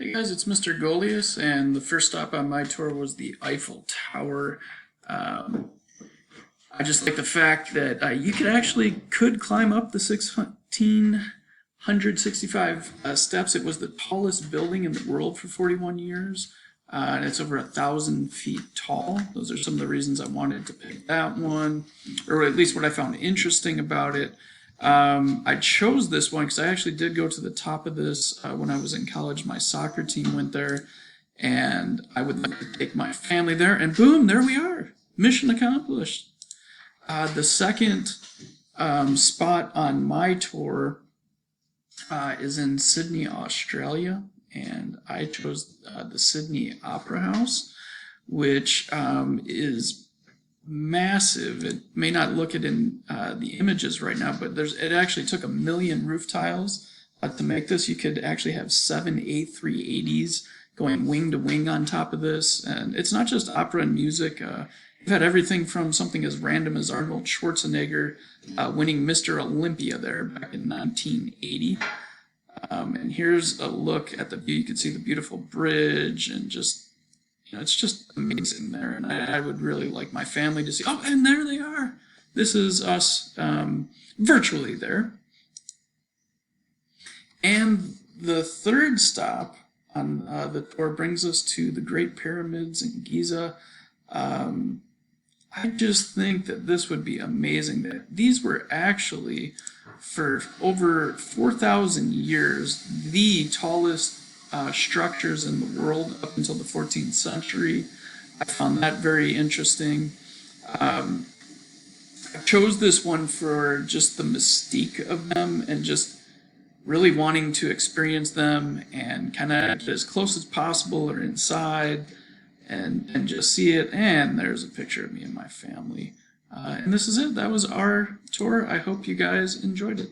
Hey guys, it's Mr. Goliath, and the first stop on my tour was the Eiffel Tower. Um, I just like the fact that you could climb up the 1,665 steps. It was the tallest building in the world for 41 years, and it's over 1,000 feet tall. Those are some of the reasons I wanted to pick that one, or at least what I found interesting about it. I chose this one because I actually did go to the top of this when I was in college. My soccer team went there, and I would like to take my family there, and boom, there we are. Mission accomplished. The second spot on my tour is in Sydney, Australia, and I chose the Sydney Opera House, which is massive. It may not look it in the images right now, but it actually took 1 million roof tiles to make this. You could actually have 7 A380s going wing to wing on top of this, and it's not just opera and music. We've had everything from something as random as Arnold Schwarzenegger winning Mr. Olympia there back in 1980. And here's a look at the view. You can see the beautiful bridge and just it's just amazing there, and I would really like my family to see. Oh, and there they are. This is us virtually there. And the third stop on the tour brings us to the Great Pyramids in Giza. I just think that this would be amazing. That these were actually, for over 4,000 years, the tallest structures in the world up until the 14th century. I found that very interesting. I chose this one for just the mystique of them and just really wanting to experience them and kind of get as close as possible or inside and just see it. And there's a picture of me and my family. And this is it. That was our tour. I hope you guys enjoyed it.